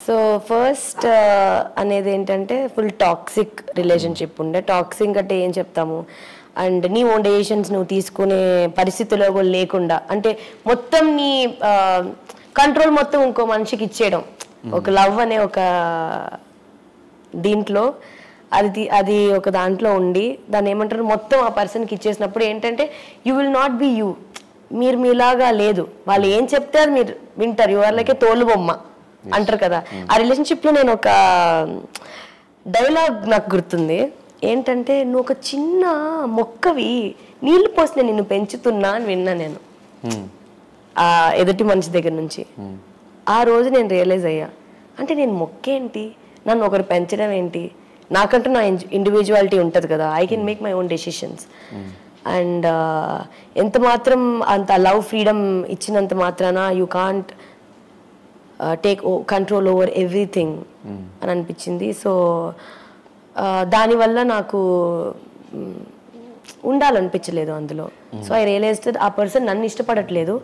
So first అనేది ఏంటంటే full toxic relationship ఉండే. టాక్సిక్ అంటే ఏం చెప్తాము, అండ్ నీ ఓన్ డెసిషన్స్ నువ్వు తీసుకునే పరిస్థితిలో కూడా లేకుండా, అంటే మొత్తం నీ కంట్రోల్ మొత్తం ఇంకో మనిషికి ఇచ్చేయడం. ఒక లవ్ అనే ఒక దీంట్లో అది ఒక దాంట్లో ఉండి దాన్ని ఏమంటారు మొత్తం ఆ పర్సన్కి ఇచ్చేసినప్పుడు ఏంటంటే you will not be you. మీరు మీలాగా లేదు, వాళ్ళు ఏం చెప్తే అది మీరు వింటారు. యు ఆర్ లైక్ ఏ తోలు బొమ్మ అంటారు కదా. ఆ రిలేషన్షిప్లో నేను ఒక డైలాగ్ నాకు గుర్తుంది ఏంటంటే, నువ్వు ఒక చిన్న మొక్కవి, నీళ్లు పోసి నేను నిన్ను పెంచుతున్నా అని విన్నా నేను ఆ ఎదుటి మనిషి దగ్గర నుంచి. ఆ రోజు నేను రియలైజ్ అయ్యా, అంటే నేను మొక్కేంటి, నన్ను ఒకరు పెంచడం ఏంటి, నాకంటూ నా ఇండివిజువాలిటీ ఉంటుంది కదా, I can make my own decisions. And ఎంత మాత్రం అంత లవ్ ఫ్రీడమ్ ఇచ్చినంత మాత్రాన you can't take control over everything అని అనిపించింది. సో దానివల్ల నాకు ఉండాలనిపించలేదు అందులో. సో ఐ రియలైజ్డ్ ఆ పర్సన్ నన్ను ఇష్టపడట్లేదు,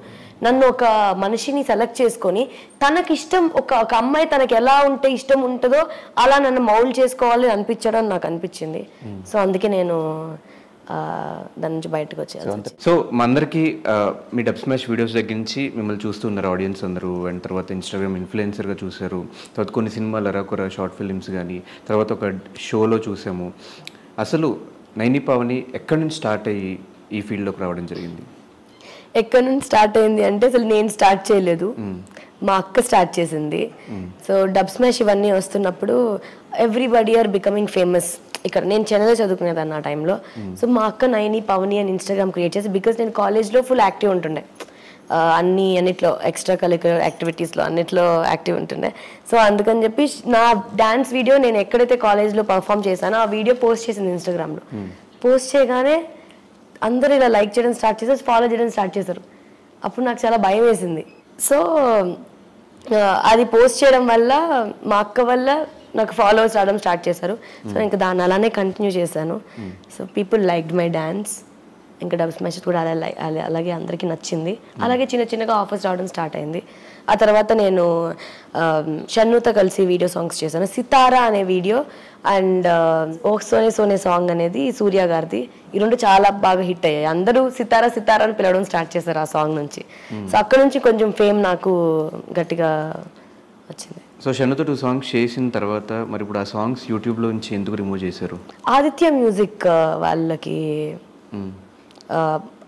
నన్ను ఒక మనిషిని సెలెక్ట్ చేసుకొని తనకిష్టం ఒక అమ్మాయి తనకి ఎలా ఉంటే ఇష్టం ఉంటుందో అలా నన్ను మౌల్డ్ చేసుకోవాలి అనిపించడం నాకు అనిపించింది. సో అందుకే నేను దాని నుంచి బయటకు వచ్చాను. సో మా అందరికీ మీ డబ్ స్మాష్ వీడియోస్ దగ్గర నుంచి మిమ్మల్ని చూస్తున్నారు ఆడియన్స్ అందరూ, అండ్ తర్వాత ఇన్స్టాగ్రామ్ ఇన్ఫ్లుయెన్సర్గా చూశారు, తర్వాత కొన్ని సినిమాలు అరకొర షార్ట్ ఫిలిమ్స్ కానీ, తర్వాత ఒక షోలో చూసాము. అసలు నైని పావని ఎక్కడి నుంచి స్టార్ట్ అయ్యి ఈ ఫీల్డ్లోకి రావడం జరిగింది? ఎక్కడి నుంచి స్టార్ట్ అయింది అంటే అసలు నేను స్టార్ట్ చేయలేదు, మా అక్క స్టార్ట్ చేసింది. సో డబ్ స్మాష్ ఇవన్నీ వస్తున్నప్పుడు ఎవ్రీబడి ఆర్ బికమింగ్ ఫేమస్. ఇక్కడ నేను చెన్నైలో చదువుకునేదాన్ని ఆ టైంలో. సో మా అక్క నైని పావని అని ఇన్స్టాగ్రామ్ క్రియేట్ చేసి, బికాస్ నేను కాలేజ్లో ఫుల్ యాక్టివ్ ఉంటుండే, అన్నిట్లో ఎక్స్ట్రా కరిక్యులర్ యాక్టివిటీస్లో అన్నిట్లో యాక్టివ్ ఉంటుండే. సో అందుకని చెప్పి నా డ్యాన్స్ వీడియో నేను ఎక్కడైతే కాలేజ్లో పర్ఫామ్ చేశానో ఆ వీడియో పోస్ట్ చేసింది ఇన్స్టాగ్రామ్లో. పోస్ట్ చేయగానే అందరూ ఇలా లైక్ చేయడం స్టార్ట్ చేశారు, ఫాలో చేయడం స్టార్ట్ చేశారు. అప్పుడు నాకు చాలా భయం వేసింది. సో అది పోస్ట్ చేయడం వల్ల మా అక్క వల్ల నాకు ఫాలోవర్స్ రావడం స్టార్ట్ చేశారు. సో ఇంకా దాన్ని అలానే కంటిన్యూ చేశాను. So people liked my dance. ఇంకా డబ్ స్మాష్ కూడా అలాగే అందరికీ నచ్చింది. అలాగే చిన్న చిన్నగా ఆఫర్స్ రావడం స్టార్ట్ అయింది. ఆ తర్వాత నేను షన్నుతో కలిసి వీడియో సాంగ్స్ చేశాను. సితారా అనే video and oh Soane Soane song అనేది సూర్య గారిది. ఈ రెండు చాలా బాగా హిట్ అయ్యాయి. అందరూ సితారా సితారా అని పిలవడం స్టార్ట్ చేశారు ఆ సాంగ్ నుంచి. సో అక్కడ నుంచి కొంచెం ఫేమ్ నాకు గట్టిగా వచ్చింది. సో షన్నుతో 2 సాంగ్స్ చేసిన తర్వాత మరి ఇప్పుడు ఆ సాంగ్స్ యూట్యూబ్లో నుంచి ఎందుకు రిమూవ్ చేశారు? ఆదిత్య మ్యూజిక్ వాళ్ళకి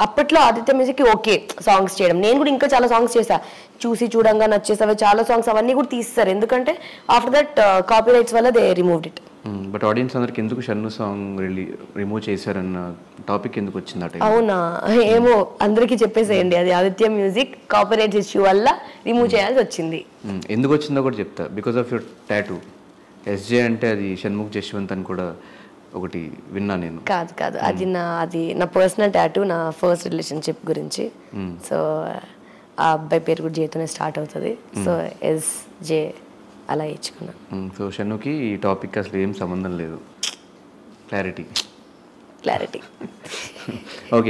అప్పట్లో ఆదిత్య మ్యూజిక్కి ఓకే సాంగ్స్ చేయడం. నేను కూడా ఇంకా చాలా సాంగ్స్ చేశా, చూసి చూడంగా నచ్చేసావి చాలా సాంగ్స్, అవన్నీ కూడా తీస్తారు. ఎందుకంటే ఆఫ్టర్ దట్ కాపీ రైట్స్ వల్ల they removed it. But audience అందరికి ఎందుకు షన్ను సాంగ్ రిమూవ్ చేశారన్న టాపిక్ ఎందుకు వచ్చింది ఆ టైం? అవునా ఏమో అందరికీ చెప్పేసేయండి, అది Aditya music copy rights issue వల్ల రిమూవ్ చేయాల్సి వచ్చింది. ఎందుకు వచ్చిందో కూడా చెప్తా. Because of your tattoo SJ అంటే అది షణ్ముఖ్ జశ్వంత్ అని కూడా ఒకటి విన్నా నేను. కాదు అది నా పర్సనల్ టాటూ, నా ఫస్ట్ రిలేషన్షిప్ గురించి. సో ఆ అబ్బాయి పేరు కూడా జేతోనే స్టార్ట్ అవుతుంది. సో ఎస్జే అలా ఇచ్చుకున్నాను. సో షన్నుకి ఈ టాపిక్ అసలు ఏం సంబంధం లేదు. Clarity okay.